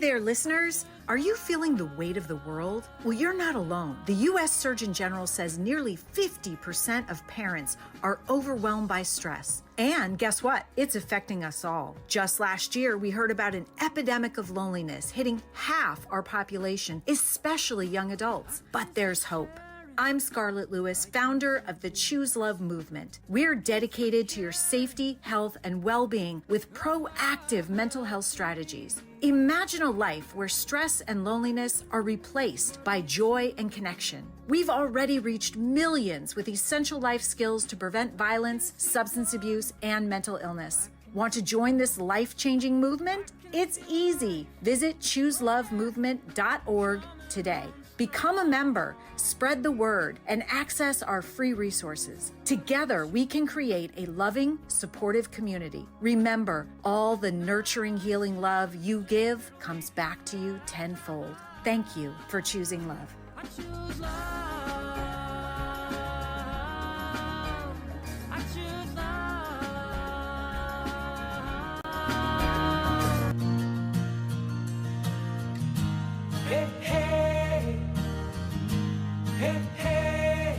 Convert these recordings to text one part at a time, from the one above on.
there, listeners. Are you feeling the weight of the world? Well, you're not alone. The U.S. Surgeon General says nearly 50% of parents are overwhelmed by stress. And guess what? It's affecting us all. Just last year, we heard about an epidemic of loneliness hitting half our population, especially young adults. But there's hope. I'm Scarlett Lewis, founder of the Choose Love movement. We're dedicated to your safety, health, and well-being with proactive mental health strategies. Imagine a life where stress and loneliness are replaced by joy and connection. We've already reached millions with essential life skills to prevent violence, substance abuse, and mental illness. Want to join this life-changing movement? It's easy. Visit chooselovemovement.org today. Become a member, spread the word, and access our free resources. Together, we can create a loving, supportive community. Remember, all the nurturing, healing love you give comes back to you tenfold. Thank you for choosing love. I choose love. I choose love. Hey, hey. Hey, hey,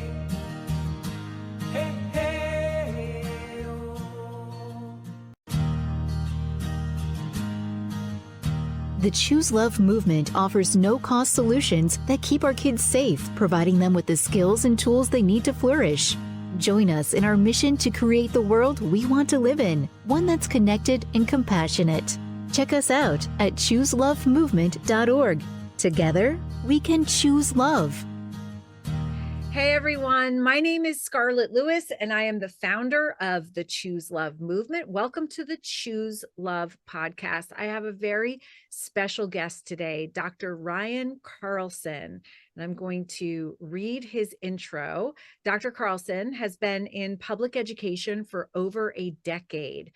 hey, hey, oh. The Choose Love movement offers no-cost solutions that keep our kids safe, providing them with the skills and tools they need to flourish. Join us in our mission to create the world we want to live in, one that's connected and compassionate. Check us out at chooselovemovement.org. Together, we can choose love. Hey everyone, my name is Scarlett Lewis and I am the founder of the Choose Love movement. Welcome to the Choose Love podcast. I have a very special guest today, Dr. Ryan Carlson, and I'm going to read his intro. Dr. Carlson has been in public education for over a decade,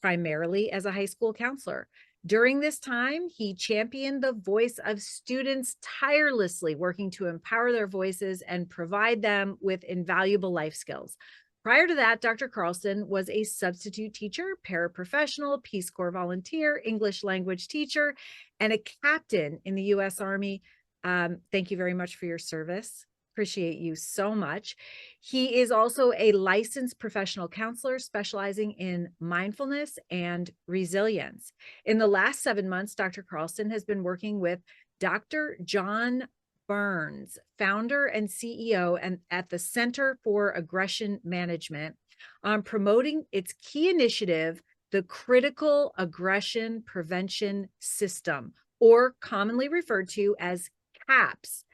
primarily as a high school counselor. During this time, he championed the voice of students tirelessly, working to empower their voices and provide them with invaluable life skills. Prior to that, Dr. Carlson was a substitute teacher, paraprofessional, Peace Corps volunteer, English language teacher, and a captain in the U.S. Army. Thank you very much for your service. Appreciate you so much. He is also a licensed professional counselor specializing in mindfulness and resilience. In the last 7 months, Dr. Carlson has been working with Dr. John Burns, founder and CEO and at the Center for Aggression Management, on promoting its key initiative, the Critical Aggression Prevention System, or commonly referred to as CAPS.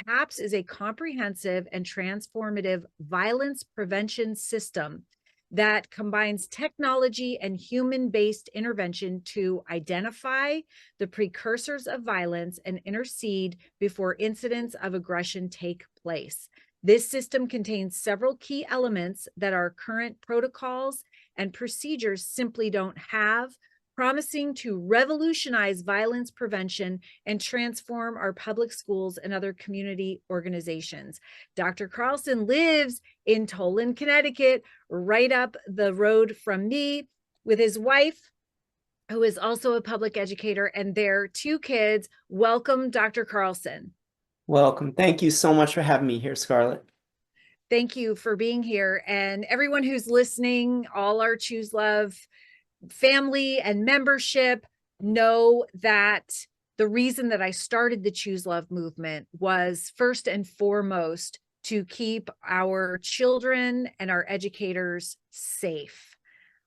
CAPS is a comprehensive and transformative violence prevention system that combines technology and human-based intervention to identify the precursors of violence and intercede before incidents of aggression take place. This system contains several key elements that our current protocols and procedures simply don't have, promising to revolutionize violence prevention and transform our public schools and other community organizations. Dr. Carlson lives in Tolan, Connecticut, right up the road from me, with his wife, who is also a public educator, and their 2 kids. Welcome, Dr. Carlson. Welcome. Thank you so much for having me here, Scarlett. Thank you for being here. And everyone who's listening, all our Choose Love family and membership, know that the reason that I started the Choose Love movement was first and foremost to keep our children and our educators safe.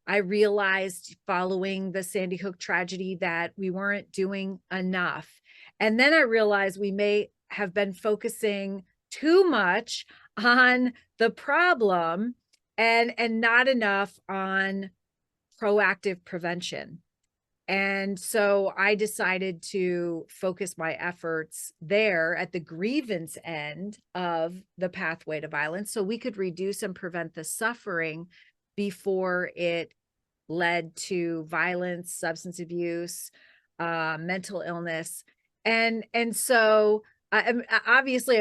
I realized following the Sandy Hook tragedy that we weren't doing enough. And then I realized we may have been focusing too much on the problem and not enough on proactive prevention. And so I decided to focus my efforts there at the grievance end of the pathway to violence so we could reduce and prevent the suffering before it led to violence, substance abuse, mental illness. And so I'm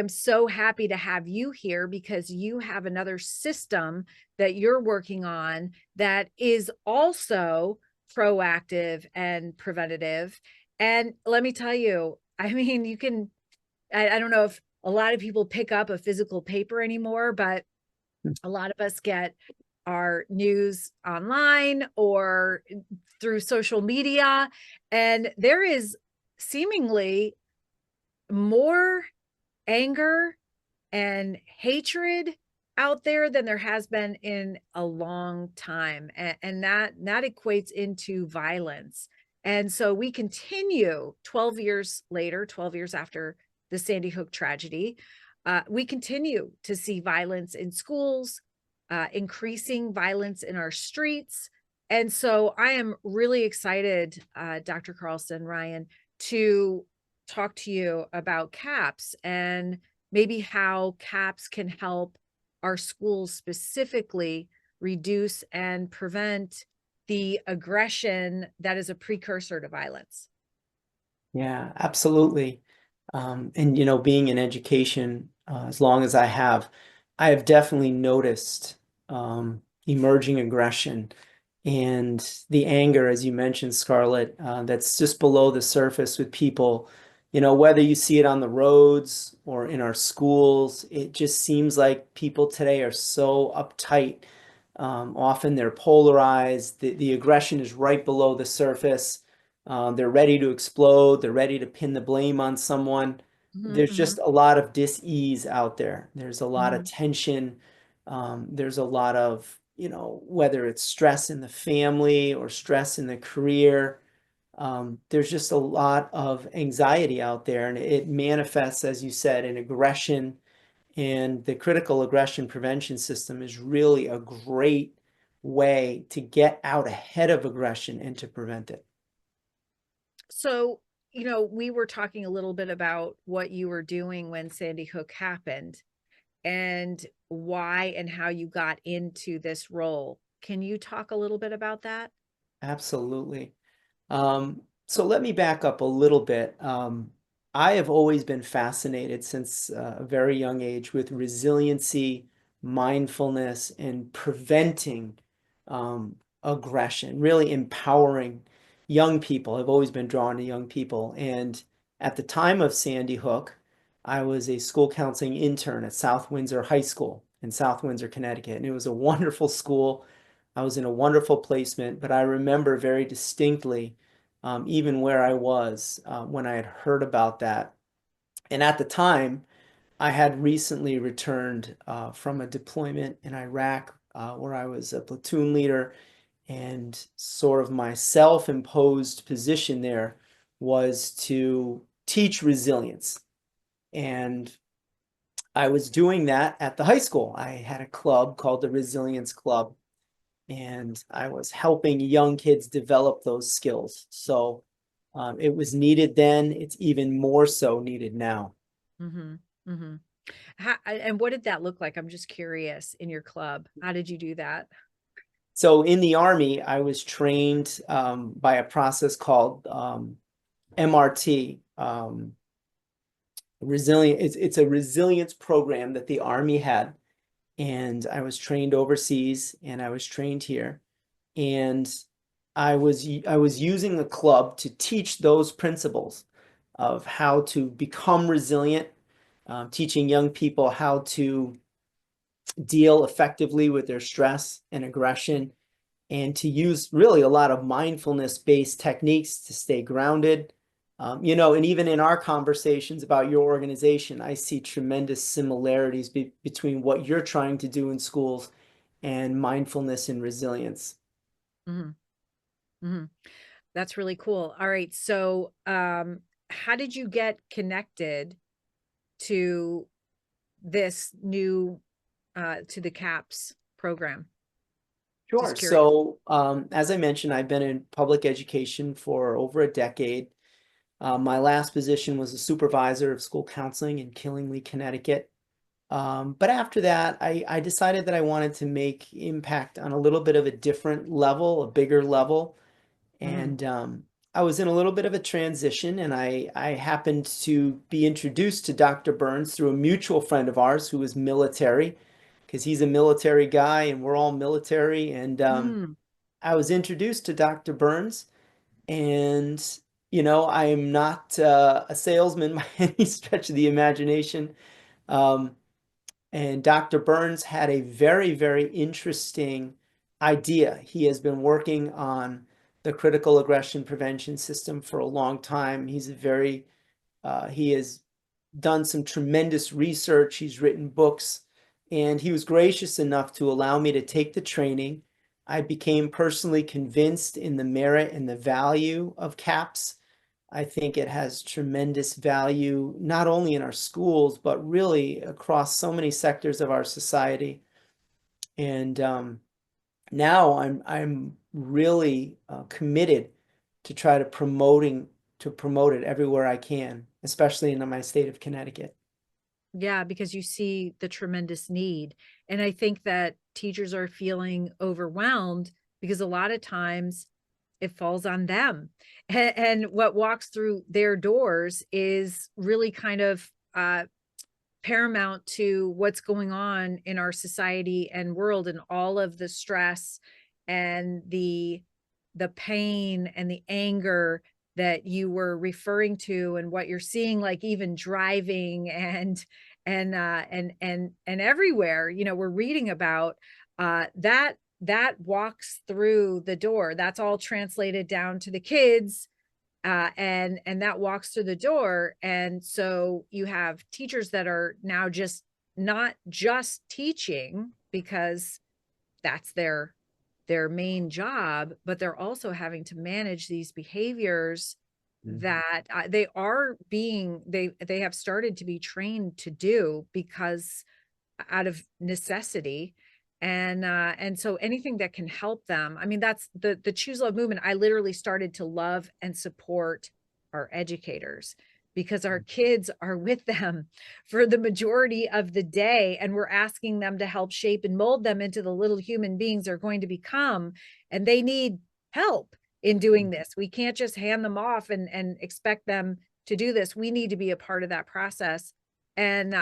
so happy to have you here because you have another system that you're working on that is also proactive and preventative. And let me tell you, I mean, I don't know if a lot of people pick up a physical paper anymore, but a lot of us get our news online or through social media. And there is seemingly more anger and hatred out there than there has been in a long time. And that equates into violence. And so we continue 12 years later, 12 years after the Sandy Hook tragedy, we continue to see violence in schools, increasing violence in our streets. And so I am really excited, Dr. Carlson, Ryan, to talk to you about CAPS and maybe how CAPS can help our schools specifically reduce and prevent the aggression that is a precursor to violence. Yeah, absolutely. And being in education, as long as I have definitely noticed emerging aggression and the anger, as you mentioned, Scarlett, that's just below the surface with people. Whether you see it on the roads or in our schools, it just seems like people today are so uptight. Often they're polarized. The aggression is right below the surface. They're ready to explode. They're ready to pin the blame on someone. There's just a lot of dis-ease out there. There's a lot of tension. There's a lot of, whether it's stress in the family or stress in the career. There's just a lot of anxiety out there, and it manifests, as you said, in aggression. And the critical aggression prevention system is really a great way to get out ahead of aggression and to prevent it. So, we were talking a little bit about what you were doing when Sandy Hook happened and why and how you got into this role. Can you talk a little bit about that? Absolutely. So let me back up a little bit. I have always been fascinated since a very young age with resiliency, mindfulness, and preventing aggression, really empowering young people. I've always been drawn to young people. And at the time of Sandy Hook, I was a school counseling intern at South Windsor High School in South Windsor, Connecticut. And it was a wonderful school. I was in a wonderful placement, but I remember very distinctly, even where I was when I had heard about that. And at the time, I had recently returned from a deployment in Iraq where I was a platoon leader, and sort of my self-imposed position there was to teach resilience. And I was doing that at the high school. I had a club called the Resilience Club, and I was helping young kids develop those skills. So it was needed then. It's even more so needed now. Mm-hmm. Mm-hmm. And what did that look like? I'm just curious in your club. How did you do that? So in the Army, I was trained by a process called MRT. Resilient. It's a resilience program that the Army had, and I was trained overseas, and I was trained here, and I was using the club to teach those principles of how to become resilient, teaching young people how to deal effectively with their stress and aggression, and to use really a lot of mindfulness based techniques to stay grounded. And even in our conversations about your organization, I see tremendous similarities between what you're trying to do in schools and mindfulness and resilience. Mm-hmm. Mm-hmm. That's really cool. All right. So, how did you get connected to this new, to the CAPS program? Sure. Just curious. So, as I mentioned, I've been in public education for over a decade. My last position was a supervisor of school counseling in Killingly, Connecticut. But after that, I decided that I wanted to make impact on a little bit of a different level, a bigger level. Mm-hmm. And I was in a little bit of a transition, and I happened to be introduced to Dr. Burns through a mutual friend of ours who was military, because he's a military guy and we're all military. And Mm. I was introduced to Dr. Burns, and I am not a salesman by any stretch of the imagination. Um, and Dr. Burns had a very, very interesting idea. He has been working on the critical aggression prevention system for a long time. He has done some tremendous research. He's written books, and he was gracious enough to allow me to take the training. I became personally convinced in the merit and the value of CAPS. I think it has tremendous value, not only in our schools, but really across so many sectors of our society. And now I'm really committed to try to promote it everywhere I can, especially in my state of Connecticut. Yeah, because you see the tremendous need. And I think that teachers are feeling overwhelmed because a lot of times it falls on them. And what walks through their doors is really kind of paramount to what's going on in our society and world, and all of the stress and the pain and the anger that you were referring to, and what you're seeing, like even driving and everywhere, we're reading about that walks through the door. That's all translated down to the kids, and that walks through the door. And so you have teachers that are now just not just teaching because that's their main job, but they're also having to manage these behaviors that they have started to be trained to do because out of necessity. And so anything that can help them. I mean, that's the Choose Love movement. I literally started to love and support our educators because our kids are with them for the majority of the day, and we're asking them to help shape and mold them into the little human beings they're going to become, and they need help in doing this. We can't just hand them off and expect them to do this. We need to be a part of that process. And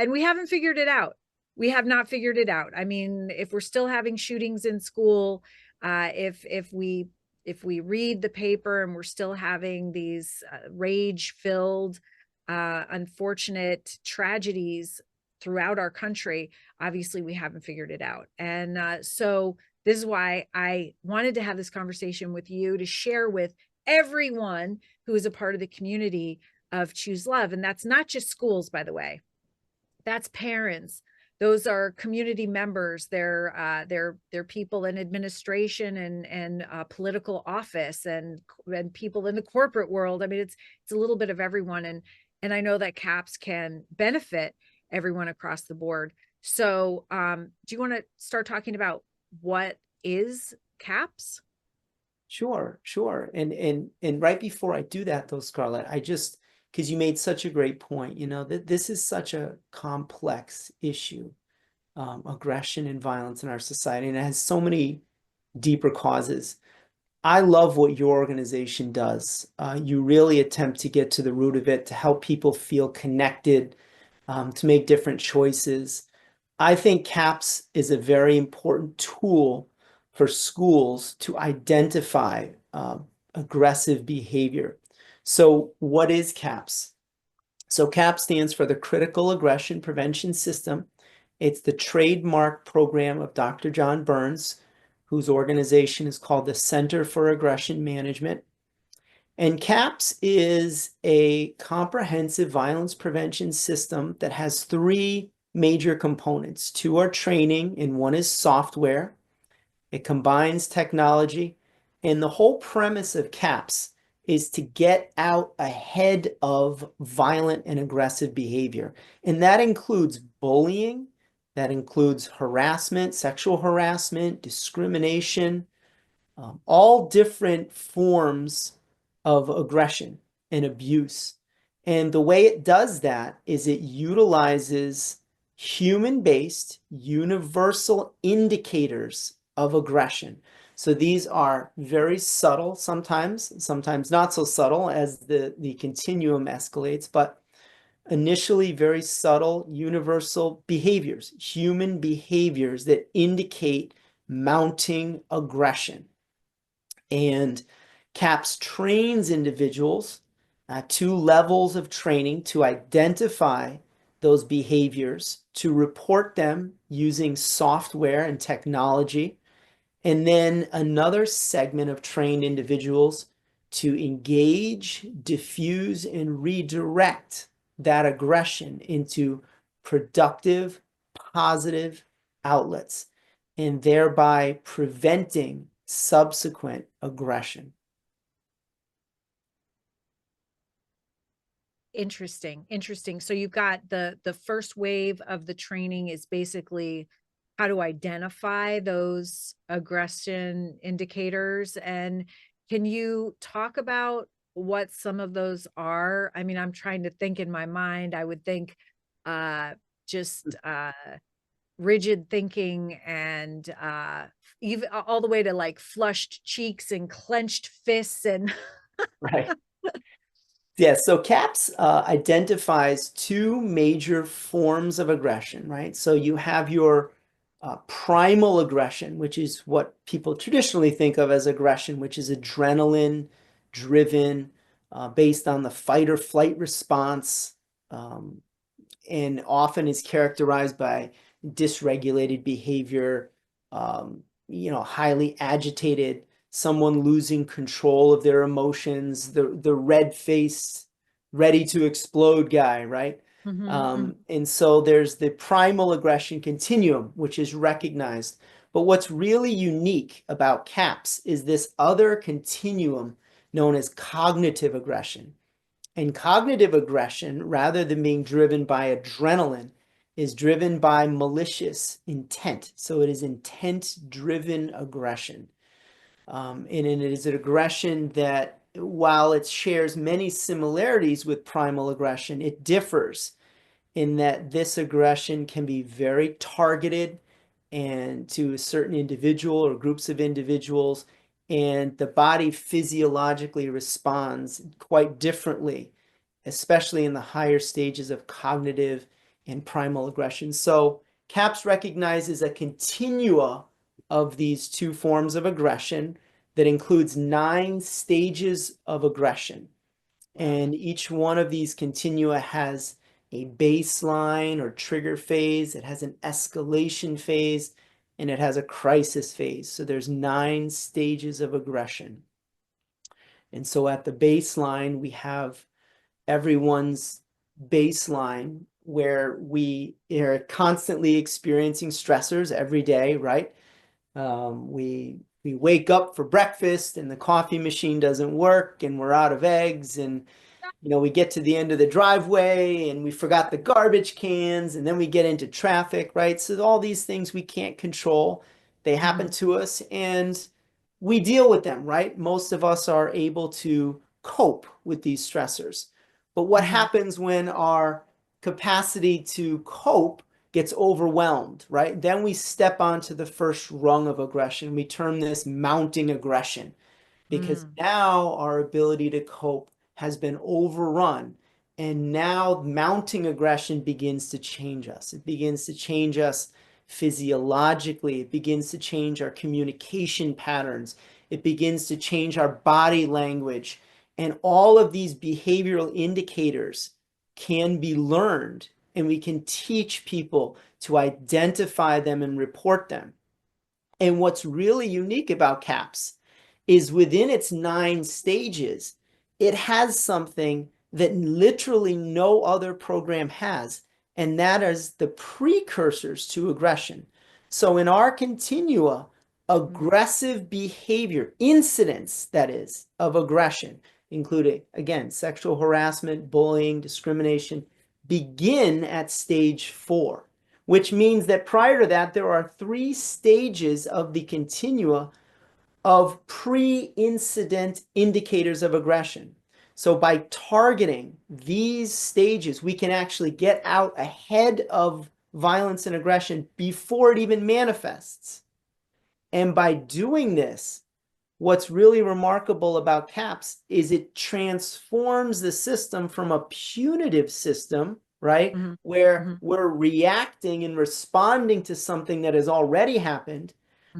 we haven't figured it out. We have not figured it out. I mean, if we're still having shootings in school, if we read the paper and we're still having these rage-filled, unfortunate tragedies throughout our country, obviously we haven't figured it out. And so this is why I wanted to have this conversation with you, to share with everyone who is a part of the community of Choose Love. And that's not just schools, by the way. That's parents. Those are community members. They're people in administration and political office, and people in the corporate world. I mean, it's a little bit of everyone. And I know that CAPS can benefit everyone across the board. So do you want to start talking about what is CAPS? Sure, sure. And right before I do that though, Scarlett, because you made such a great point, that this is such a complex issue, aggression and violence in our society, and it has so many deeper causes. I love what your organization does. You really attempt to get to the root of it, to help people feel connected, to make different choices. I think CAPS is a very important tool for schools to identify aggressive behavior. So what is CAPS? So CAPS stands for the Critical Aggression Prevention System. It's the trademark program of Dr. John Burns, whose organization is called the Center for Aggression Management. And CAPS is a comprehensive violence prevention system that has three major components. Two are training, and one is software. It combines technology, and the whole premise of CAPS is to get out ahead of violent and aggressive behavior. And that includes bullying, that includes harassment, sexual harassment, discrimination, all different forms of aggression and abuse. And the way it does that is it utilizes human-based universal indicators of aggression. So these are very subtle sometimes not so subtle as the continuum escalates, but initially very subtle universal behaviors, human behaviors that indicate mounting aggression. And CAPS trains individuals, 2 levels of training to identify those behaviors, to report them using software and technology, and then another segment of trained individuals to engage, diffuse, and redirect that aggression into productive, positive outlets, and thereby preventing subsequent aggression. Interesting. So you've got the first wave of the training is basically how to identify those aggression indicators. And can you talk about what some of those are? I mean, I'm trying to think in my mind. I would think just rigid thinking and even all the way to like flushed cheeks and clenched fists and Right. Yeah, so CAPS identifies 2 major forms of aggression, right? So you have your primal aggression, which is what people traditionally think of as aggression, which is adrenaline driven, based on the fight or flight response, um, and often is characterized by dysregulated behavior, highly agitated, someone losing control of their emotions, the red faced, ready to explode guy, right? And so there's the primal aggression continuum, which is recognized. But what's really unique about CAPS is this other continuum known as cognitive aggression. And cognitive aggression, rather than being driven by adrenaline, is driven by malicious intent. So it is intent-driven aggression. And it is an aggression that, while it shares many similarities with primal aggression, it differs in that this aggression can be very targeted and to a certain individual or groups of individuals, and the body physiologically responds quite differently, especially in the higher stages of cognitive and primal aggression. So CAPS recognizes a continua of these 2 forms of aggression that includes 9 stages of aggression. And each one of these continua has a baseline or trigger phase, it has an escalation phase, and it has a crisis phase. So there's 9 stages of aggression. And so at the baseline, we have everyone's baseline where we are constantly experiencing stressors every day, right? We wake up for breakfast and the coffee machine doesn't work and we're out of eggs, and we get to the end of the driveway and we forgot the garbage cans, and then we get into traffic, right? So all these things we can't control, they happen to us and we deal with them, right? Most of us are able to cope with these stressors. But what happens when our capacity to cope gets overwhelmed, right? Then we step onto the first rung of aggression. We term this mounting aggression, because now our ability to cope has been overrun. And now mounting aggression begins to change us. It begins to change us physiologically. It begins to change our communication patterns. It begins to change our body language. And all of these behavioral indicators can be learned, and we can teach people to identify them and report them. And what's really unique about CAPS is within its 9 stages, it has something that literally no other program has, and that is the precursors to aggression. So in our continua, aggressive behavior, incidents, that is, of aggression, including, again, sexual harassment, bullying, discrimination, begin at stage 4, which means that prior to that, there are 3 stages of the continua of pre-incident indicators of aggression. So by targeting these stages, we can actually get out ahead of violence and aggression before it even manifests. And by doing this, what's really remarkable about CAPS is it transforms the system from a punitive system, right, where we're reacting and responding to something that has already happened,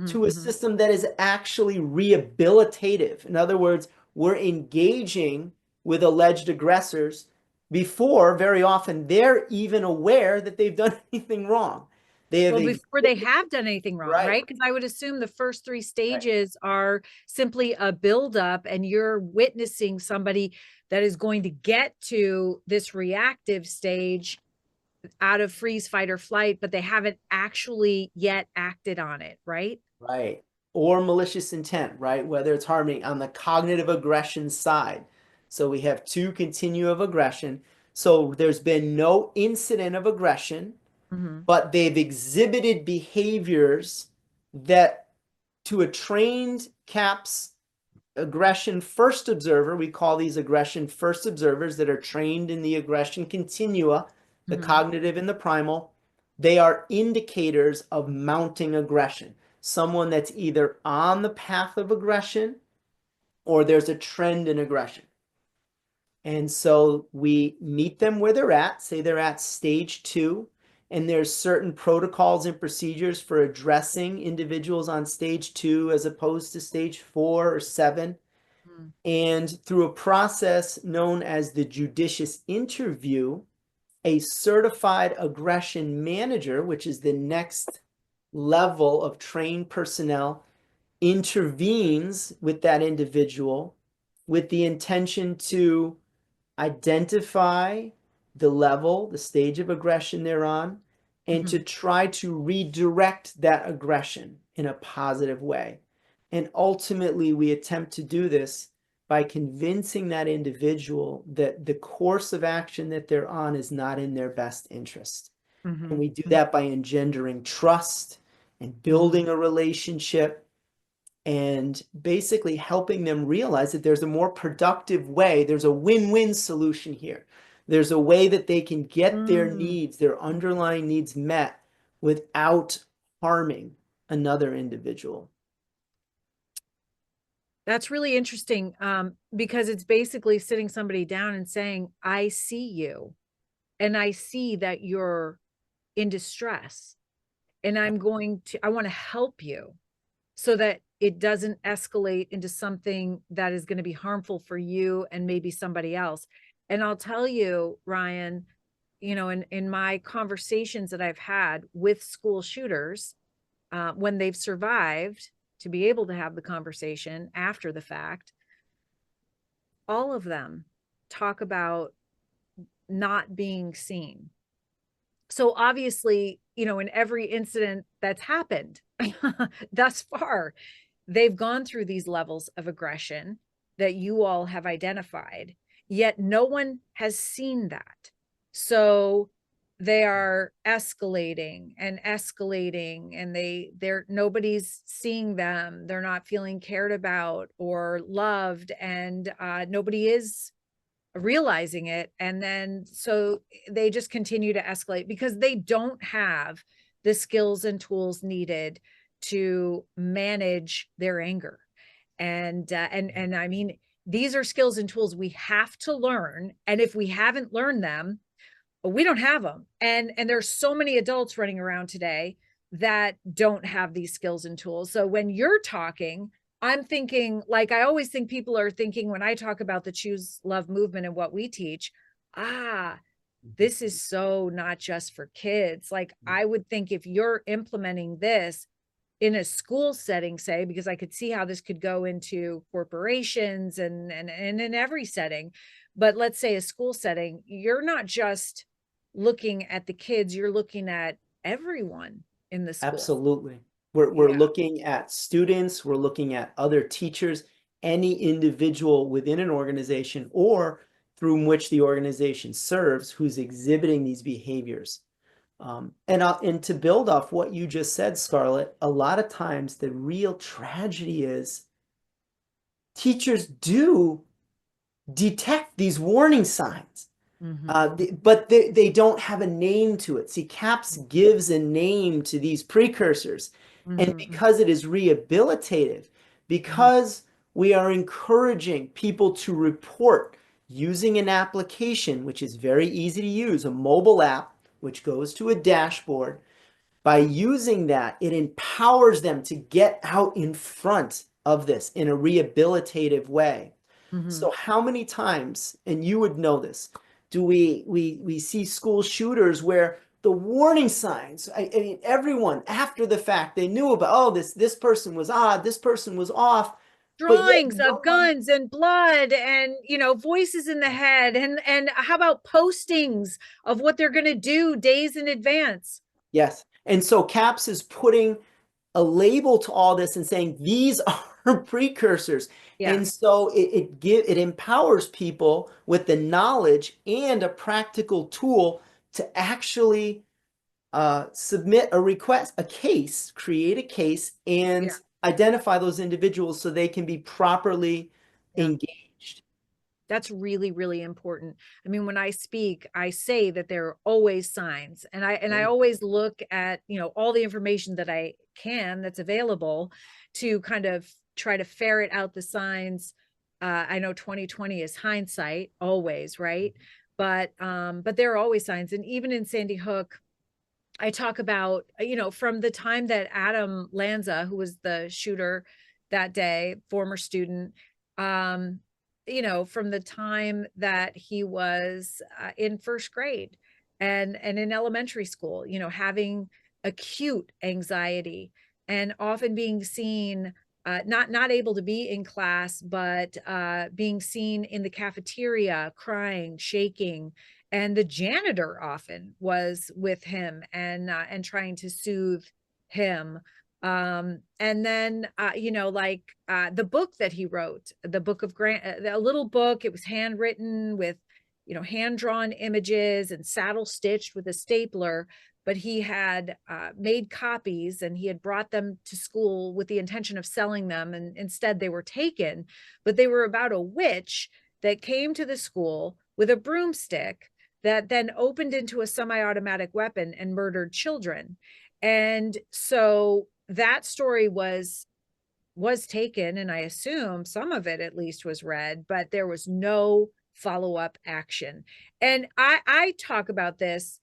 to a system that is actually rehabilitative. In other words, we're engaging with alleged aggressors before very often they're even aware that they've done anything wrong. They have Well, before they have done anything wrong, right, right? Because I would assume the first three right, stages are simply a buildup, and you're witnessing somebody that is going to get to this reactive stage out of freeze, fight, or flight, but they haven't actually yet acted on it, right? right. Or malicious intent, right? Whether it's harming on the cognitive aggression side. So we have two continue of aggression. So there's been no incident of aggression, Mm-hmm. but they've exhibited behaviors that to a trained CAPS aggression first observer, we call these aggression first observers that are trained in the aggression continua, the Mm-hmm. cognitive and the primal, they are indicators of mounting aggression. Someone that's either on the path of aggression or there's a trend in aggression. And so we meet them where they're at, say they're at stage 2, and there's certain protocols and procedures for addressing individuals on stage 2 as opposed to stage 4 or 7. And through a process known as the judicious interview, a certified aggression manager, which is the next level of trained personnel, intervenes with that individual with the intention to identify the level, the stage of aggression they're on, and Mm-hmm. to try to redirect that aggression in a positive way. And ultimately, we attempt to do this by convincing that individual that the course of action that they're on is not in their best interest. Mm-hmm. And we do that by engendering trust and Mm-hmm. building a relationship and basically helping them realize that there's a more productive way. There's a win-win solution here. There's a way that they can get their Mm. needs, their underlying needs met without harming another individual. That's really interesting, because it's basically sitting somebody down and saying, I see you, and I see that you're in distress, and I want to help you so that it doesn't escalate into something that is going to be harmful for you and maybe somebody else. And I'll tell you, Ryan, in my conversations that I've had with school shooters, when they've survived to be able to have the conversation after the fact, all of them talk about not being seen. So obviously, in every incident that's happened thus far, they've gone through these levels of aggression that you all have identified, yet no one has seen that. So they are escalating, and they're nobody's seeing them. They're not feeling cared about or loved, and nobody is realizing it. And then so they just continue to escalate because they don't have the skills and tools needed to manage their anger. And I mean, these are skills and tools we have to learn, and if we haven't learned them, we don't have them. And there's so many adults running around today that don't have these skills and tools. So when you're talking, I'm thinking, like I always think people are thinking when I talk about the Choose Love movement and what we teach, this is so not just for kids. Like I would think if you're implementing this in a school setting, say, because I could see how this could go into corporations and in every setting, but let's say a school setting, you're not just looking at the kids, you're looking at everyone in the school. Absolutely. We're Yeah. looking at students, we're looking at other teachers, any individual within an organization or through which the organization serves who's exhibiting these behaviors. And to build off what you just said, Scarlett, a lot of times the real tragedy is teachers do detect these warning signs. But they don't have a name to it. See, CAPS gives a name to these precursors. And because it is rehabilitative, because we are encouraging people to report using an application, which is very easy to use, a mobile app, which goes to a dashboard. By using that, it empowers them to get out in front of this in a rehabilitative way. Hmm. So how many times, and you would know this, do we see school shooters where the warning signs, I mean, everyone after the fact, they knew about, oh, this person was odd, this person was off, but yet Drawings no of one, guns and blood and voices in the head, and how about postings of what they're going to do days in advance? yes. And so CAPS is putting a label to all this and saying these are precursors. Yeah, And so it empowers people with the knowledge and a practical tool to actually submit a request, a case, create a case, and yeah, identify those individuals so they can be properly yeah. engaged. That's really, really important. I mean, when I speak, I say that there are always signs, and I always look at, all the information that I can that's available to kind of try to ferret out the signs. I know 2020 is hindsight always, right? But there are always signs. And even in Sandy Hook, I talk about, from the time that Adam Lanza, who was the shooter that day, former student, um, from the time that he was in first grade and in elementary school, having acute anxiety and often being seen not able to be in class, but being seen in the cafeteria, crying, shaking, and the janitor often was with him and trying to soothe him. And then like the book that he wrote, the book of Grant, a little book, it was handwritten with hand drawn images and saddle stitched with a stapler, but he had made copies and he had brought them to school with the intention of selling them, and instead they were taken. But they were about a witch that came to the school with a broomstick that then opened into a semi-automatic weapon and murdered children. And so that story was taken, and I assume some of it at least was read, but there was no follow-up action. And I talk about this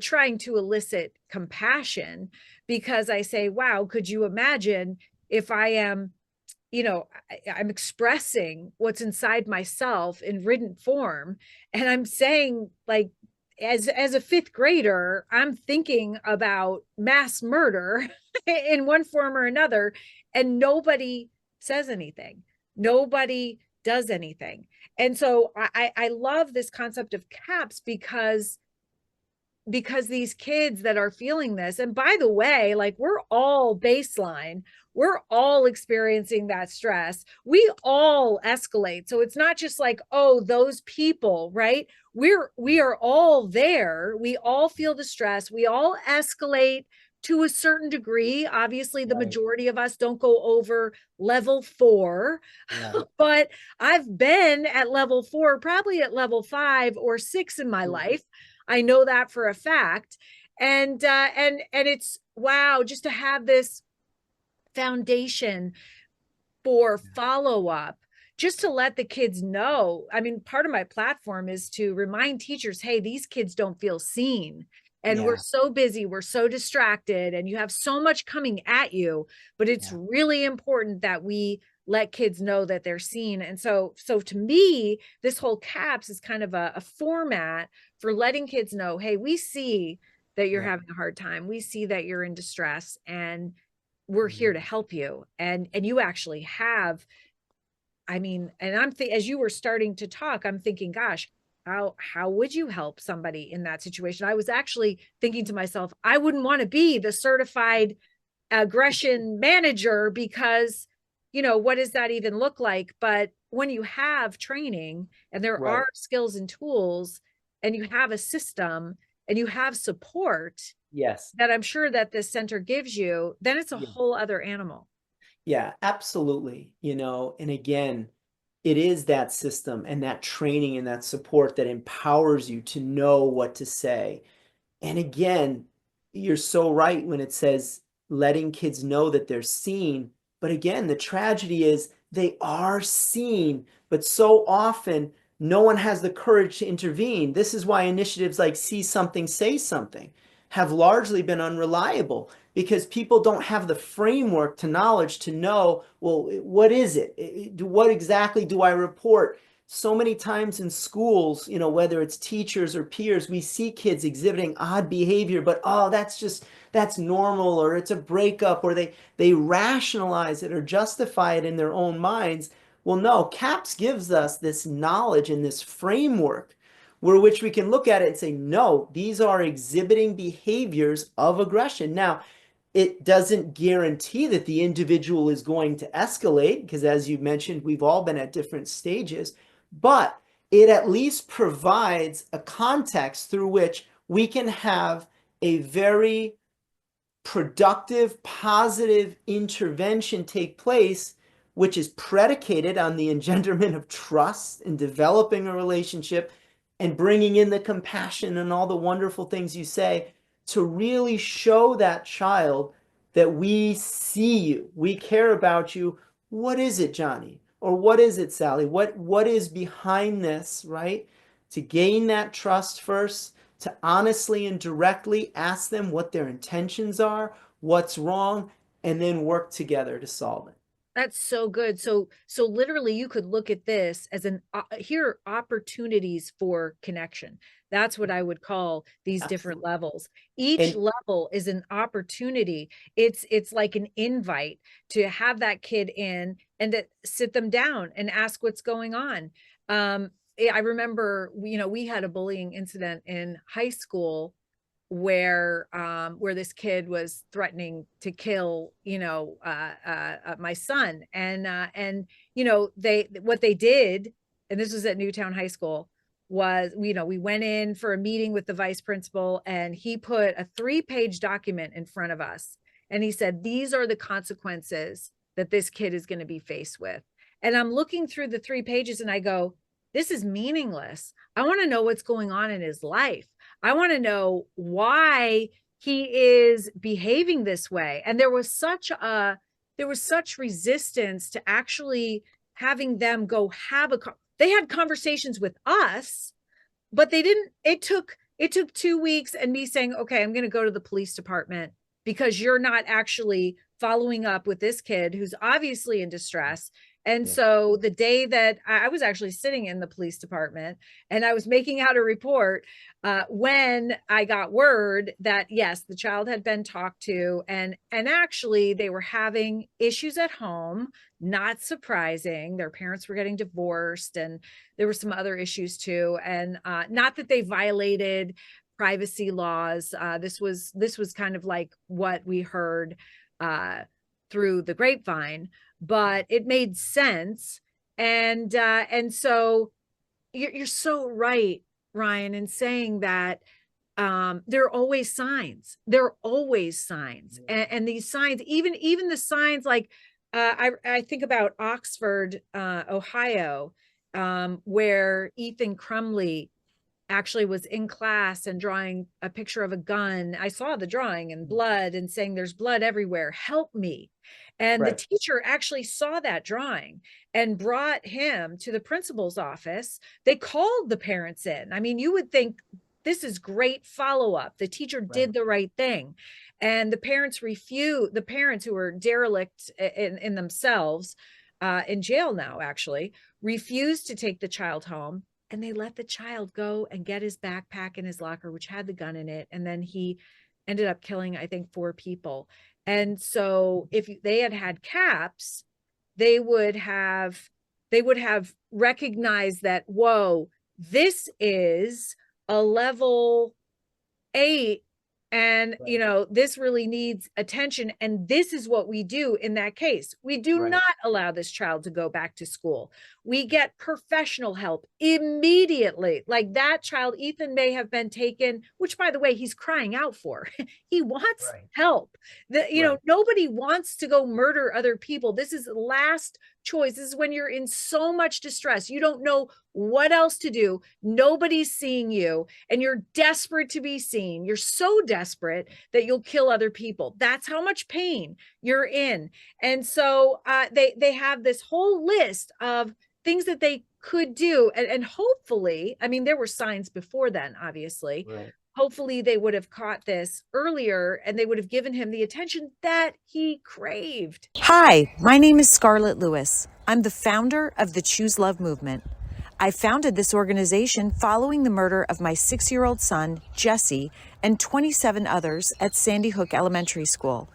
trying to elicit compassion, because I say, wow, could you imagine if I am, I'm expressing what's inside myself in written form, and I'm saying, like, as a fifth grader, I'm thinking about mass murder in one form or another, and nobody says anything. Nobody does anything. And so I love this concept of CAPS, because these kids that are feeling this, and by the way, like, we're all baseline, we're all experiencing that stress, we all escalate. So it's not just like, oh, those people, right? We are all there, we all feel the stress, we all escalate to a certain degree. Obviously the Right. majority of us don't go over level 4, Right. but I've been at level 4, probably at level 5 or 6 in my life. I know that for a fact. And it's, wow, just to have this foundation for follow up, just to let the kids know. I mean, part of my platform is to remind teachers, hey, these kids don't feel seen. And we're Yeah. so busy, we're so distracted, and you have so much coming at you. But it's Yeah. really important that we let kids know that they're seen. And so to me, this whole CAPS is kind of a format for letting kids know, hey, we see that you're Yeah. having a hard time. We see that you're in distress, and we're here to Mhm. help you. And you actually have, I mean, and as you were starting to talk, I'm thinking, gosh, how would you help somebody in that situation? I was actually thinking to myself, I wouldn't want to be the certified aggression manager, because what does that even look like? But when you have training and there Right. are skills and tools, and you have a system and you have support Yes. that I'm sure that this center gives you, then it's a Yeah. whole other animal. Yeah, absolutely. And again, it is that system and that training and that support that empowers you to know what to say. And again, you're so right when it says letting kids know that they're seen. But again, the tragedy is they are seen, but so often no one has the courage to intervene. This is why initiatives like See Something, Say Something have largely been unreliable, because people don't have the framework to knowledge to know, well, what is it? What exactly do I report? So many times in schools, you know, whether it's teachers or peers, we see kids exhibiting odd behavior, but oh, that's normal, or it's a breakup, or they rationalize it or justify it in their own minds. Well, no, CAPS gives us this knowledge and this framework where which we can look at it and say, no, these are exhibiting behaviors of aggression. Now, it doesn't guarantee that the individual is going to escalate, because as you mentioned, we've all been at different stages, but it at least provides a context through which we can have a very productive, positive intervention take place, which is predicated on the engenderment of trust and developing a relationship and bringing in the compassion and all the wonderful things you say to really show that child that we see you, we care about you. What is it, Johnny? Or what is it, Sally? What is behind this, right? To gain that trust first, to honestly and directly ask them what their intentions are, what's wrong, and then work together to solve it. That's so good. So literally you could look at this as here are opportunities for connection. That's what I would call these different Absolutely. levels. Each And level is an opportunity. It's like an invite to have that kid in and to sit them down and ask what's going on. I remember, you know, we had a bullying incident in high school where this kid was threatening to kill, you know, my son. And, you know, what they did, and this was at Newtown High School, was, you know, we went in for a meeting with the vice principal and he put a 3-page document in front of us. And he said, these are the consequences that this kid is going to be faced with. And I'm looking through the 3 pages and I go, this is meaningless. I want to know what's going on in his life. I want to know why he is behaving this way. And there was such resistance to actually having them go they had conversations with us, but they didn't, it took 2 weeks and me saying, okay, I'm going to go to the police department because you're not actually following up with this kid who's obviously in distress. And yeah, so the day that I was actually sitting in the police department and I was making out a report, when I got word that, yes, the child had been talked to and actually they were having issues at home, not surprising. Their parents were getting divorced and there were some other issues too. And not that they violated privacy laws. This was kind of like what we heard through the grapevine, but it made sense. And so you're so right, Ryan, in saying that there are always signs. There are always signs, and these signs, even the signs like I think about Oxford, Ohio, where Ethan Crumley actually was in class and drawing a picture of a gun. I saw the drawing and blood and saying there's blood everywhere. Help me. And the right, teacher actually saw that drawing and brought him to the principal's office. They called the parents in. I mean, you would think this is great follow-up. The teacher right, did the right thing. And the parents who were derelict in themselves, in jail now, actually, refused to take the child home. And they let the child go and get his backpack in his locker, which had the gun in it. And then he ended up killing, I think, 4 people. And so if they had had caps, they would have recognized that, whoa, this is a level 8, and right, you know, this really needs attention, and this is what we do in that case. We do right, not allow this child to go back to school. We get professional help immediately. Like that child, Ethan, may have been taken, which by the way, he's crying out for. He wants right, help. You know, right, nobody wants to go murder other people. This is last choice. This is when you're in so much distress. You don't know what else to do. Nobody's seeing you and you're desperate to be seen. You're so desperate that you'll kill other people. That's how much pain you're in. And so they have this whole list of things that they could do. And hopefully, I mean, there were signs before then, obviously. right. hopefully they would have caught this earlier and they would have given him the attention that he craved. Hi, my name is Scarlett Lewis. I'm the founder of the Choose Love movement. I founded this organization following the murder of my 6-year-old son, Jesse, and 27 others at Sandy Hook Elementary School.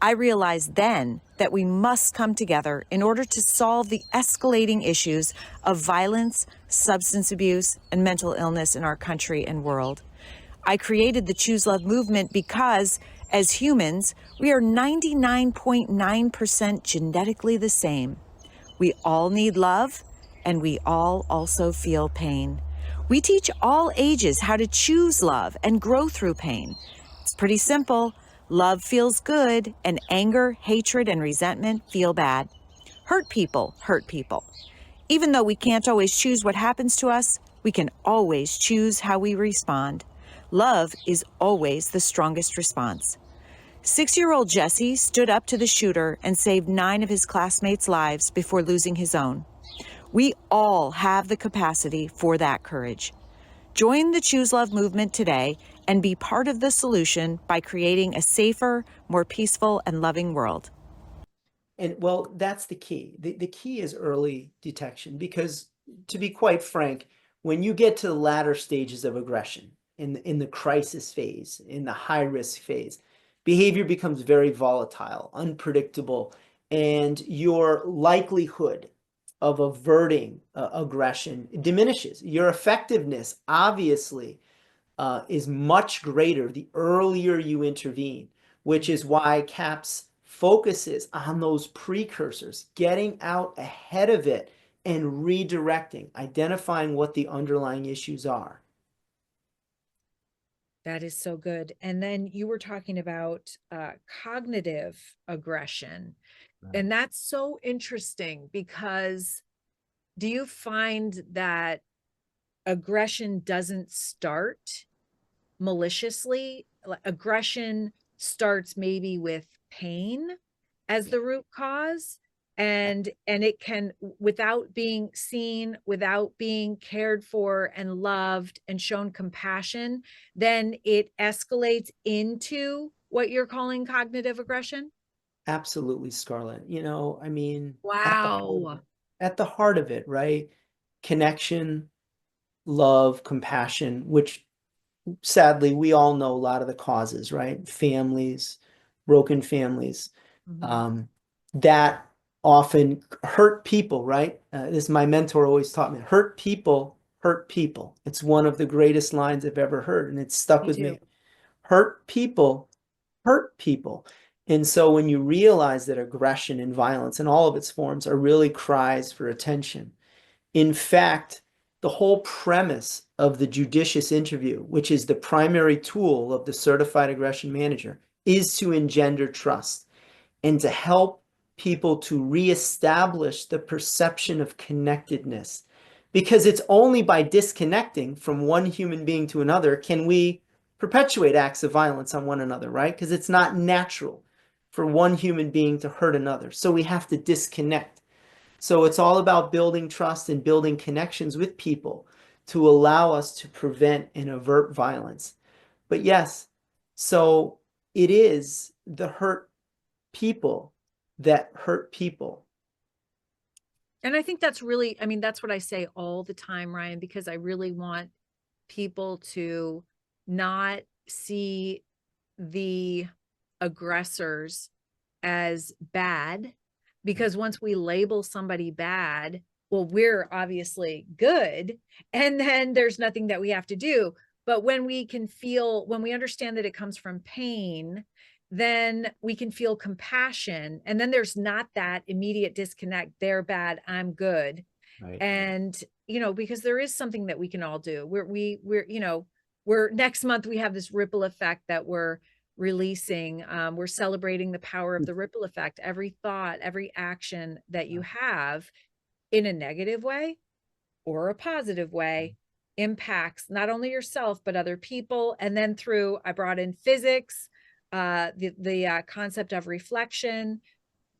I realized then that we must come together in order to solve the escalating issues of violence, substance abuse, and mental illness in our country and world. I created the Choose Love movement because, as humans, we are 99.9% genetically the same. We all need love, and we all also feel pain. We teach all ages how to choose love and grow through pain. It's pretty simple. Love feels good, and anger, hatred, and resentment feel bad. Hurt people hurt people. Even though we can't always choose what happens to us, we can always choose how we respond. Love is always the strongest response. 6-year-old Jesse stood up to the shooter and saved 9 of his classmates' lives before losing his own. We all have the capacity for that courage. Join the Choose Love movement today and be part of the solution by creating a safer, more peaceful, and loving world. And well, that's the key. The key is early detection, because to be quite frank, when you get to the latter stages of aggression, in the crisis phase, in the high risk phase, behavior becomes very volatile, unpredictable, and your likelihood of averting aggression diminishes. Your effectiveness, obviously, is much greater the earlier you intervene, which is why CAPS focuses on those precursors, getting out ahead of it and redirecting, identifying what the underlying issues are. That is so good. And then you were talking about cognitive aggression. Right. And that's so interesting because do you find that aggression doesn't start maliciously? Aggression starts maybe with pain as the root cause, and it can, without being seen, without being cared for and loved and shown compassion, then it escalates into what you're calling cognitive aggression. Absolutely, Scarlett. I mean, Wow. at the heart of it, right? Connection, love, compassion, which sadly we all know a lot of the causes, right? Families, broken families, that often hurt people, right? This my mentor always taught me: hurt people hurt people. It's one of the greatest lines I've ever heard, and it's stuck with me. Hurt people hurt people. And so when you realize that aggression and violence in all of its forms are really cries for attention, in fact, the whole premise of the judicious interview, which is the primary tool of the certified aggression manager, is to engender trust and to help people to reestablish the perception of connectedness. Because it's only by disconnecting from one human being to another can we perpetuate acts of violence on one another, right? Because it's not natural for one human being to hurt another. So we have to disconnect. So it's all about building trust and building connections with people to allow us to prevent and avert violence. But yes, so it is the hurt people that hurt people. And I think that's really, I mean, that's what I say all the time, Ryan, because I really want people to not see the aggressors as bad, because once we label somebody bad, well, we're obviously good, and then there's nothing that we have to do. But when we can feel, when we understand that it comes from pain, then we can feel compassion, and then there's not that immediate disconnect. They're bad, I'm good. Right. And because there is something that we can all do. We're next month we have this ripple effect that we're releasing. We're celebrating the power of the ripple effect. Every thought, every action that you have in a negative way or a positive way impacts not only yourself but other people. And then I brought in physics, the concept of reflection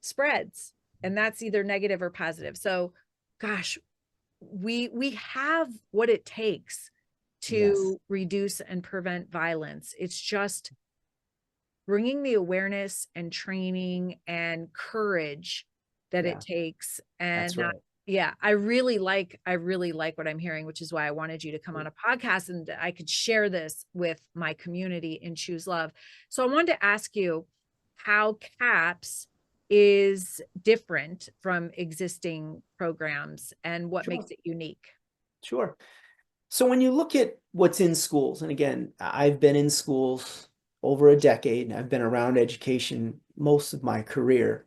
spreads, and that's either negative or positive. So gosh, we have what it takes to reduce and prevent violence. It's just bringing the awareness and training and courage that Yeah, it takes. that's And right. yeah, I really like what I'm hearing, which is why I wanted you to come on a podcast and I could share this with my community in Choose Love. So I wanted to ask you how CAPS is different from existing programs and what Sure, makes it unique. sure. So when you look at what's in schools, and again, I've been in schools over a decade, and I've been around education most of my career.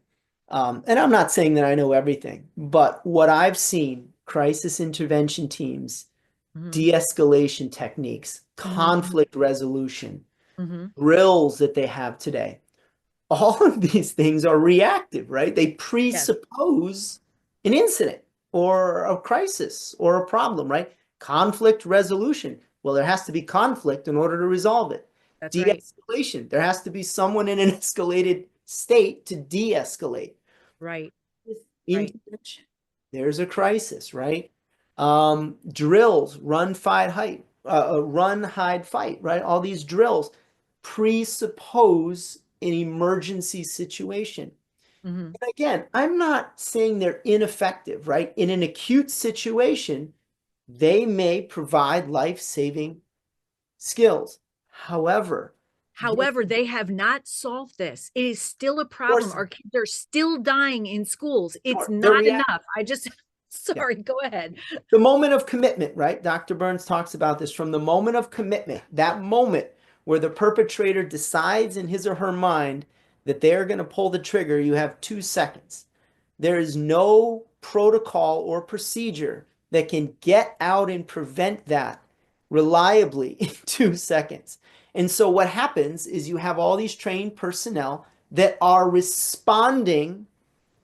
And I'm not saying that I know everything, but what I've seen, crisis intervention teams, Mhm. de-escalation techniques, Mhm. conflict resolution, Mhm. drills that they have today, all of these things are reactive, right? They Yes, presuppose an incident or a crisis or a problem, right? Conflict resolution. Well, there has to be conflict in order to resolve it. that's right. De-escalation. There has to be someone in an escalated state to de-escalate. Right. Right. Intervention. There's a crisis, right? Drills, run, fight, run, hide, fight, right? All these drills presuppose an emergency situation. Mhm. And again, I'm not saying they're ineffective, right? In an acute situation, they may provide life-saving skills. However, this, However, they have not solved this. It is still a of problem. course, Our kids are still dying in schools. It's sure, they're not reacting. enough. I just, sorry, go ahead. The moment of commitment, right? Dr. Burns talks about this from the moment of commitment, that moment where the perpetrator decides in his or her mind that they're going to pull the trigger, you have 2 seconds. There is no protocol or procedure that can get out and prevent that reliably in 2 seconds. And so what happens is you have all these trained personnel that are responding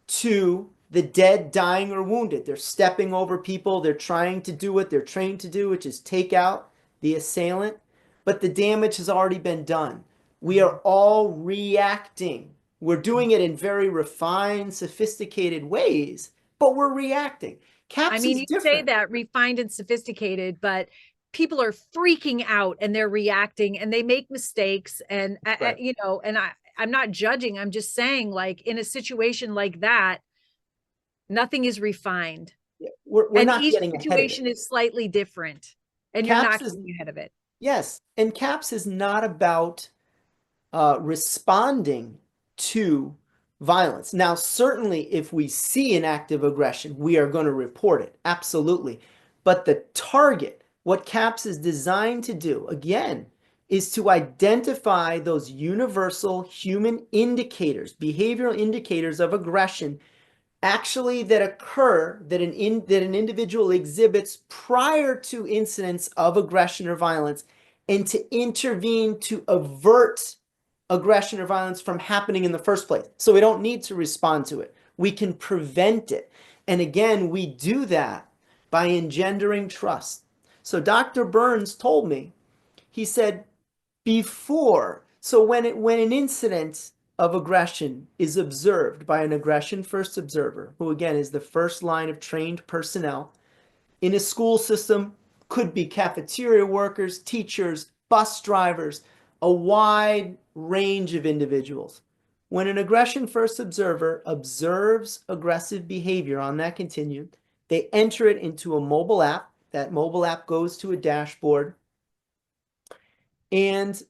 to the dead, dying, or wounded. They're stepping over people. They're trying to do what they're trained to do, which is take out the assailant. But the damage has already been done. We are Mhm. all reacting. We're doing it in very refined, sophisticated ways, but we're reacting. I CAPS mean, is you say different. that refined and sophisticated, but people are freaking out and they're reacting and they make mistakes. And, Right. I'm not judging. I'm just saying, like, in a situation like that, nothing is refined. We're And not each getting ahead of it. situation is slightly different. And you're CAPS not is, getting ahead of it. yes, and CAPS is not about responding to violence. Now, certainly, if we see an act of aggression, we are going to report it. Absolutely. But the target, what CAPS is designed to do, again, is to identify those universal human indicators, behavioral indicators of aggression actually that occur that an individual exhibits prior to incidents of aggression or violence and to intervene to avert aggression or violence from happening in the first place. So we don't need to respond to it. We can prevent it. And again, we do that by engendering trust. So Dr. Burns told me, he said, before. So when an incident of aggression is observed by an aggression first observer, who again is the first line of trained personnel in a school system, could be cafeteria workers, teachers, bus drivers, a wide range of individuals. When an aggression first observer observes aggressive behavior on that continuum, they enter it into a mobile app. That mobile app goes to a dashboard. And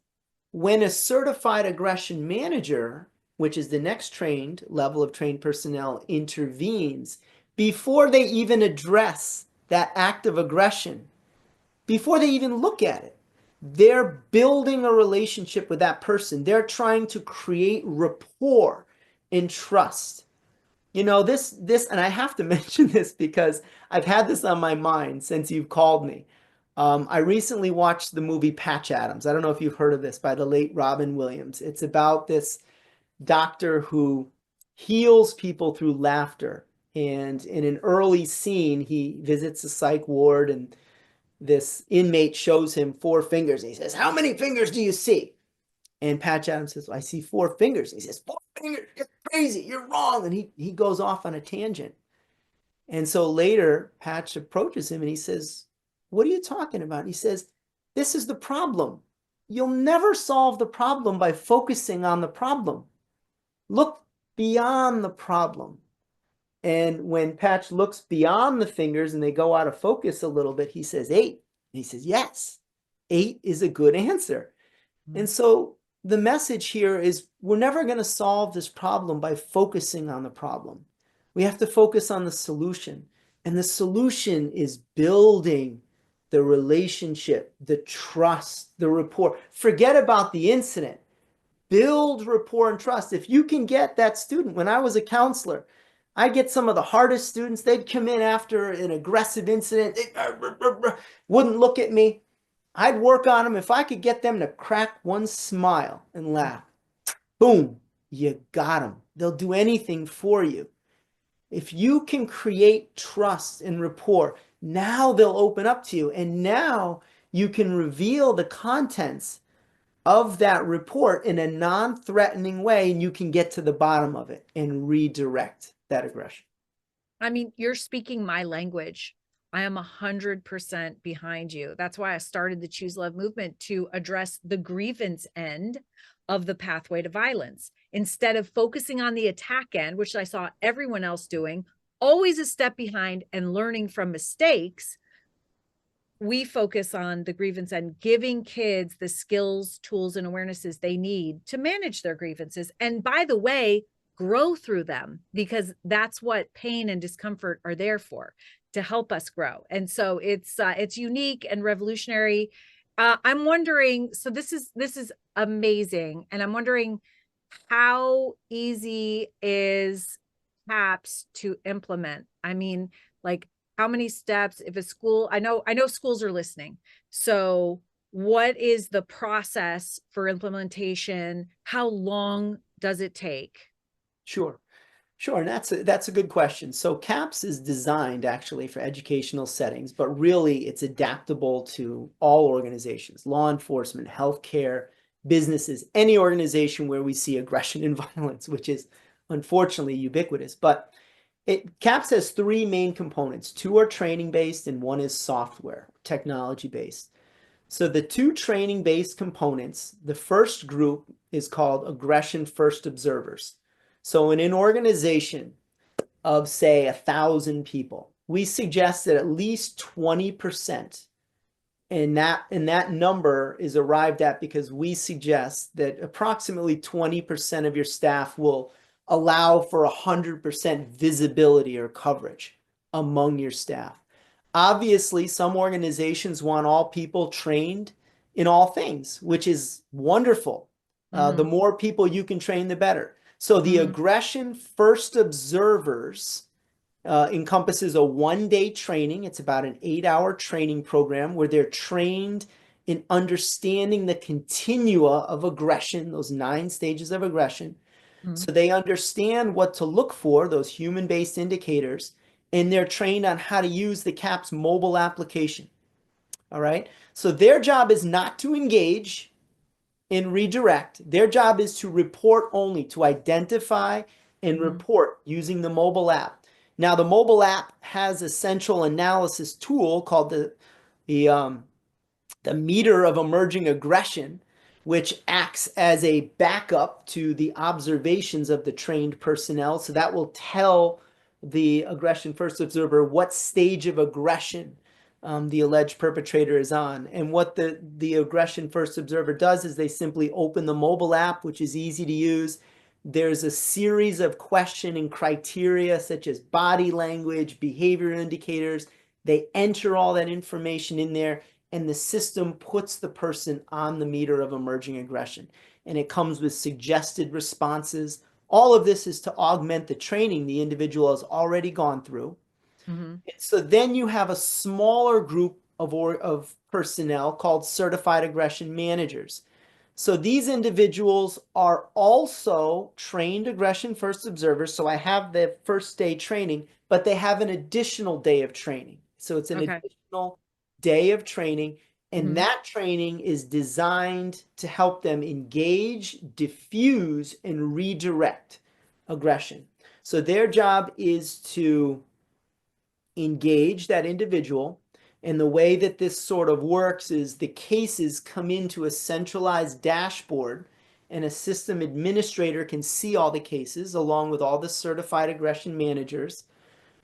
when a certified aggression manager, which is the next trained level of trained personnel, intervenes, before they even address that act of aggression, before they even look at it, they're building a relationship with that person. They're trying to create rapport and trust. And I have to mention this because I've had this on my mind since you've called me. I recently watched the movie Patch Adams. I don't know if you've heard of this, by the late Robin Williams. It's about this doctor who heals people through laughter. And in an early scene, he visits a psych ward, and this inmate shows him 4 fingers. And he says, "How many fingers do you see?" And Patch Adams says, "I see 4 fingers." And he says, "4 fingers? You're crazy. You're wrong." And he goes off on a tangent. And so later, Patch approaches him and he says, "What are you talking about?" And he says, This is the problem. You'll never solve the problem by focusing on the problem. Look beyond the problem. And when Patch looks beyond the fingers and they go out of focus a little bit, he says 8. And he says, yes, 8 is a good answer. And so the message here is we're never going to solve this problem by focusing on the problem. We have to focus on the solution. And the solution is building the relationship, the trust, the rapport. Forget about the incident. Build rapport and trust. If you can get that student, when I was a counselor, I get some of the hardest students. They'd come in after an aggressive incident. They wouldn't look at me. I'd work on them. If I could get them to crack one smile and laugh, boom, you got them. They'll do anything for you. If you can create trust and rapport, now they'll open up to you. And now you can reveal the contents of that report in a non-threatening way, and you can get to the bottom of it and redirect that aggression. I mean, you're speaking my language. I am 100% behind you. That's why I started the Choose Love movement, to address the grievance end of the pathway to violence. Instead of focusing on the attack end, which I saw everyone else doing, always a step behind and learning from mistakes, we focus on the grievance and giving kids the skills, tools, and awarenesses they need to manage their grievances. And by the way, grow through them, because that's what pain and discomfort are there for, to help us grow. And so it's unique and revolutionary. I'm wondering, so this is amazing. And I'm wondering, how easy is CAPS to implement? I mean, like, how many steps, if a school, I know schools are listening. So what is the process for implementation? How long does it take? Sure. And that's a good question. So CAPS is designed actually for educational settings, but really it's adaptable to all organizations, law enforcement, healthcare, businesses, any organization where we see aggression and violence, which is unfortunately ubiquitous. But CAPS has 3 main components. 2 are training-based and 1 is software, technology-based. So the 2 training-based components, the first group is called Aggression First Observers. So in an organization of, say, 1,000 people, we suggest that at least 20%, and that number is arrived at because we suggest that approximately 20% of your staff will allow for 100% visibility or coverage among your staff. Obviously, some organizations want all people trained in all things, which is wonderful. The more people you can train, the better. So the Aggression First Observers encompasses a 1-day training. It's about an 8-hour training program where they're trained in understanding the continua of aggression, those 9 stages of aggression. So they understand what to look for, those human-based indicators, and they're trained on how to use the CAPS mobile application. All right. So their job is not to engage and redirect. Their job is to report only, to identify and report using the mobile app. Now, the mobile app has a central analysis tool called the meter of emerging aggression, which acts as a backup to the observations of the trained personnel. So that will tell the Aggression First Observer what stage of aggression the alleged perpetrator is on. And what the Aggression First Observer does is they simply open the mobile app, which is easy to use. There's a series of question and criteria such as body language, behavior indicators. They enter all that information in there, and the system puts the person on the meter of emerging aggression. And it comes with suggested responses. All of this is to augment the training the individual has already gone through. So then you have a smaller group of personnel called certified aggression managers. So these individuals are also trained Aggression First Observers. So I have the first day training, but they have an additional day of training. So it's an additional day of training, and that training is designed to help them engage, diffuse, and redirect aggression. So their job is to engage that individual, And the way that this sort of works is the cases come into a centralized dashboard, and a system administrator can see all the cases along with all the certified aggression managers.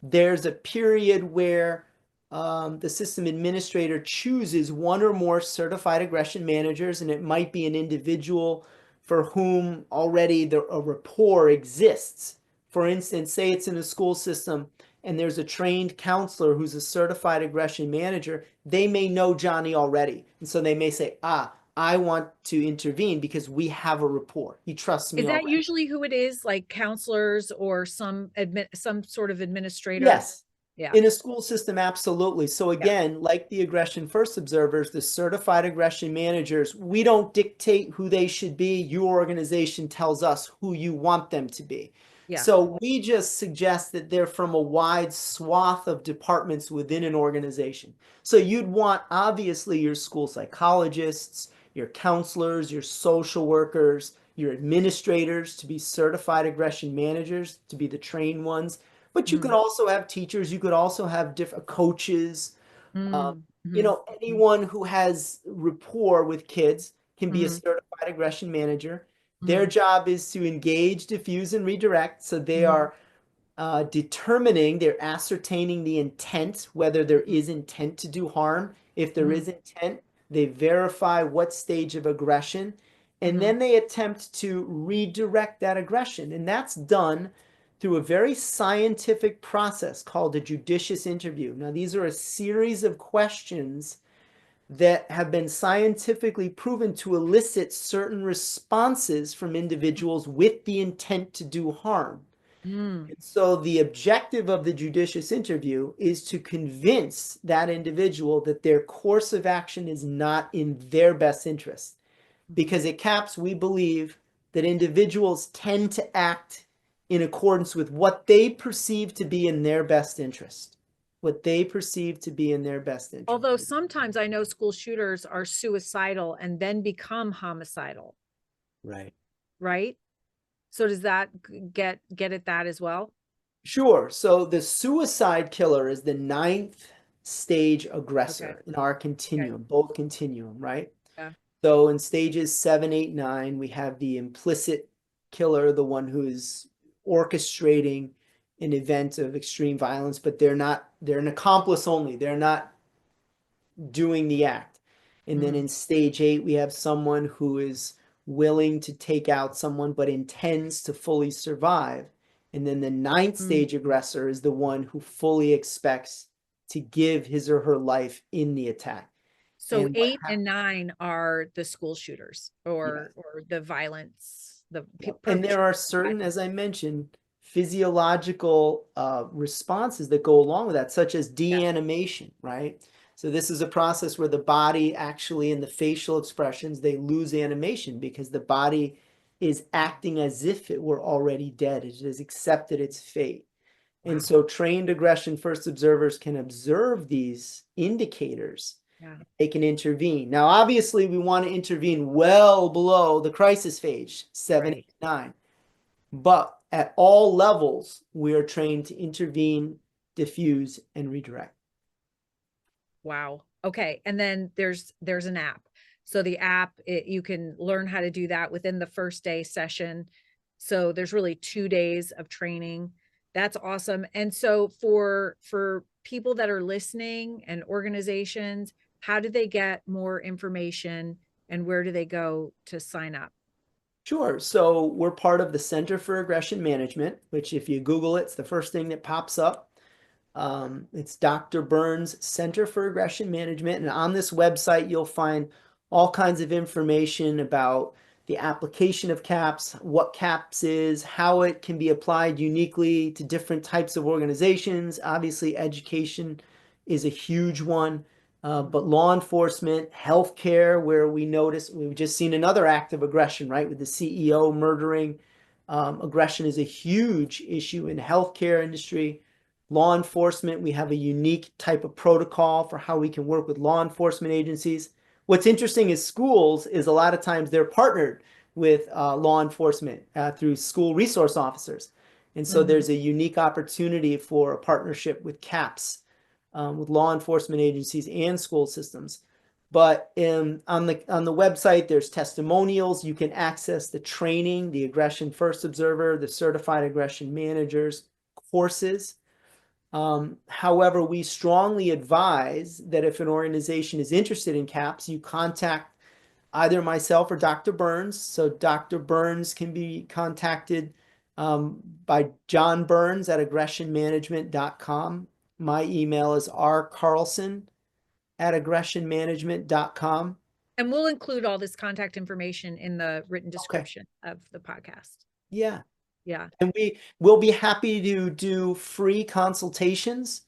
There's a period where the system administrator chooses one or more certified aggression managers, and it might be an individual for whom already a rapport exists. For instance, say it's in a school system and there's a trained counselor who's a certified aggression manager. They may know Johnny already. And so they may say, I want to intervene because we have a rapport. He trusts me Is that already. usually who it is, like counselors or some sort of administrator? Yes. Yeah. In a school system, absolutely. So Yeah. again, like the aggression first observers, the certified aggression managers, we don't dictate who they should be. Your organization tells us who you want them to be. Yeah. So we just suggest that they're from a wide swath of departments within an organization. So you'd want, obviously, your school psychologists, your counselors, your social workers, your administrators to be certified aggression managers, to be the trained ones. But you could Mm, also have teachers, you could also have different coaches. Um, mm, mhm, anyone who has rapport with kids can be a mhm, certified aggression manager. Their mhm, job is to engage, diffuse, and redirect. So they mhm, are determining, they're ascertaining the intent, whether there is intent to do harm. If there mhm, is intent, they verify what stage of aggression, and mhm, then they attempt to redirect that aggression. And that's done through a very scientific process called a judicious interview. Now, these are a series of questions that have been scientifically proven to elicit certain responses from individuals with the intent to do harm. mm, And so the objective of the judicious interview is to convince that individual that their course of action is not in their best interest. mhm. Because at CAPS, we believe that individuals tend to act in accordance with what they perceive to be in their best interest. What they perceive to be in their best interest. Although sometimes I know school shooters are suicidal and then become homicidal, Right. right? So does that get at that as well? Sure. So the suicide killer is the ninth stage Okay. aggressor in our Okay. continuum, both continuum, right? Yeah. So in stages 7, 8, 9, we have the implicit killer, the one who is orchestrating an event of extreme violence, but they're an accomplice only. They're not doing the act. And then Mm, in stage 8, we have someone who is willing to take out someone but intends to fully survive. And then the ninth mm. stage aggressor is the one who fully expects to give his or her life in the attack. So And what 8 and 9 are the school shooters yeah. or the violence, the Yep. And there perpetrators are of certain, violence. as I mentioned, physiological responses that go along with that, such as Yeah. de-animation, right? So this is a process where the body actually, in the facial expressions, they lose animation because the body is acting as if it were already dead. It has accepted its fate. And Wow. so trained aggression first observers can observe these indicators. Yeah. They can intervene. Now, obviously, we want to intervene well below the crisis phase, 7, Right. 8, 9. But at all levels, we are trained to intervene, diffuse, and redirect. Wow. Okay. And then there's an app. So the app, you can learn how to do that within the first day session. So there's really 2 days of training. That's awesome. And so for people that are listening and organizations, how do they get more information and where do they go to sign up? Sure. So we're part of the Center for Aggression Management, which if you Google it, it's the first thing that pops up. It's Dr. Burns Center for Aggression Management. And on this website, you'll find all kinds of information about the application of CAPS, what CAPS is, how it can be applied uniquely to different types of organizations. Obviously, education is a huge one. But law enforcement, healthcare, where we've just seen another act of aggression, right, with the CEO murdering. Aggression is a huge issue in the healthcare industry. Law enforcement, we have a unique type of protocol for how we can work with law enforcement agencies. What's interesting is schools is a lot of times they're partnered with law enforcement through school resource officers. And so Mhm. there's a unique opportunity for a partnership with CAPS with law enforcement agencies and school systems. But on the website, there's testimonials. You can access the training, the Aggression First Observer, the Certified Aggression Managers courses. However, we strongly advise that if an organization is interested in CAPS, you contact either myself or Dr. Burns. So Dr. Burns can be contacted by John Burns at aggressionmanagement.com. My email is rcarlson@aggressionmanagement.com. And we'll include all this contact information in the written Okay. description of the podcast. Yeah. Yeah. And we will be happy to do free consultations.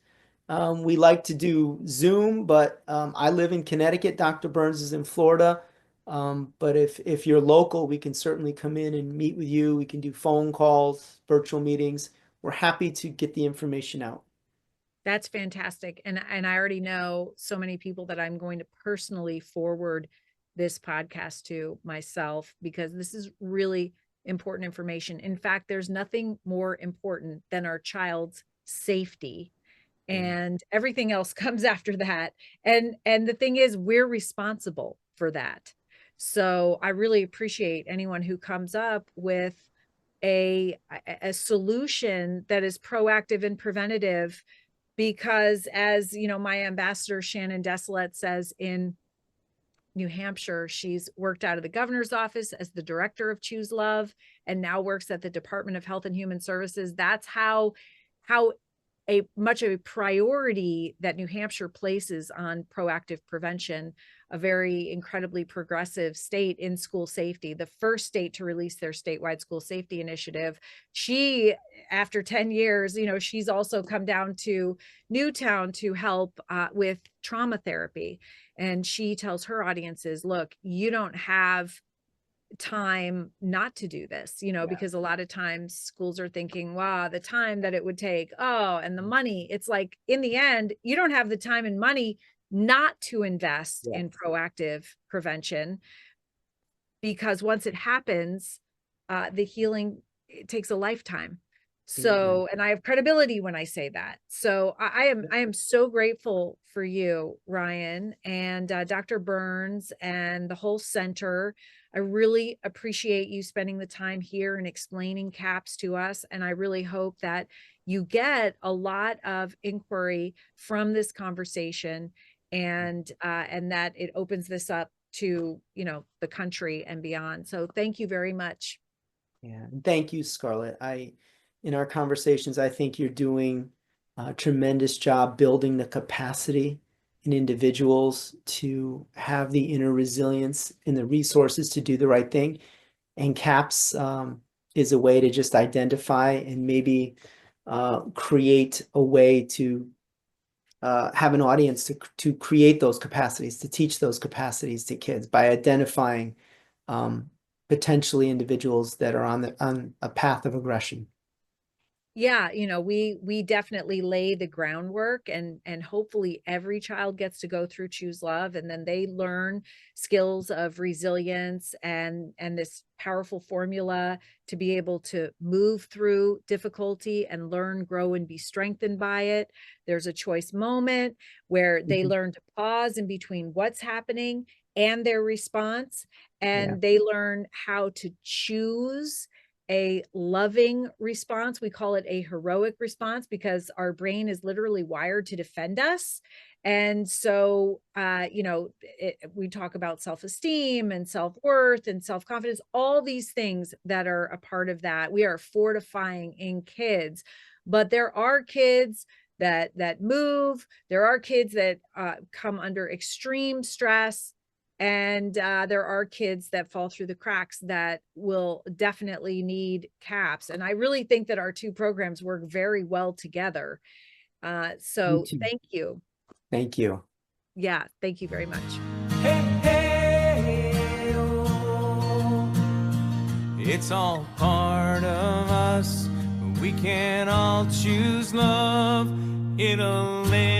We like to do Zoom, but I live in Connecticut. Dr. Burns is in Florida. But if you're local, we can certainly come in and meet with you. We can do phone calls, virtual meetings. We're happy to get the information out. That's fantastic. And I already know so many people that I'm going to personally forward this podcast to myself, because this is really important information. In fact, there's nothing more important than our child's safety, and everything else comes after that. And the thing is, we're responsible for that. So I really appreciate anyone who comes up with a solution that is proactive and preventative, because as you know, my ambassador Shannon Desolette says, in New Hampshire, she's worked out of the governor's office as the director of Choose Love and now works at the Department of Health and Human Services. That's how much of a priority that New Hampshire places on proactive prevention, a very incredibly progressive state in school safety, the first state to release their statewide school safety initiative. She, after 10 years, you know, she's also come down to Newtown to help with trauma therapy. And she tells her audiences, look, you don't have time not to do this, you know, because a lot of times schools are thinking, wow, the time that it would take, oh, and the money. It's like, in the end, you don't have the time and money not to invest in proactive prevention, because once it happens, the healing, it takes a lifetime. So, and I have credibility when I say that. So I am so grateful for you, Ryan, and Dr. Burns and the whole center. I really appreciate you spending the time here and explaining CAPS to us. And I really hope that you get a lot of inquiry from this conversation, and that it opens this up to, you know, the country and beyond. So thank you very much. Yeah, thank you, Scarlett. In our conversations, I think you're doing a tremendous job building the capacity in individuals to have the inner resilience and the resources to do the right thing. And CAPS is a way to just identify and maybe create a way to have an audience to create those capacities, to teach those capacities to kids by identifying potentially individuals that are on a path of aggression. Yeah, you know, we definitely lay the groundwork, and hopefully every child gets to go through Choose Love, and then they learn skills of resilience and this powerful formula to be able to move through difficulty and learn, grow, and be strengthened by it. There's a choice moment where they learn to pause in between what's happening and their response, and they learn how to choose a loving response. We call it a heroic response because our brain is literally wired to defend us. And so, you know, we talk about self-esteem and self-worth and self-confidence, all these things that are a part of that. We are fortifying in kids, but there are kids that move. There are kids that come under extreme stress. And there are kids that fall through the cracks that will definitely need CAPS. And I really think that our two programs work very well together. So thank you. Thank you. Yeah, thank you very much. Hey, hey, oh. It's all part of us. We can all choose love in a land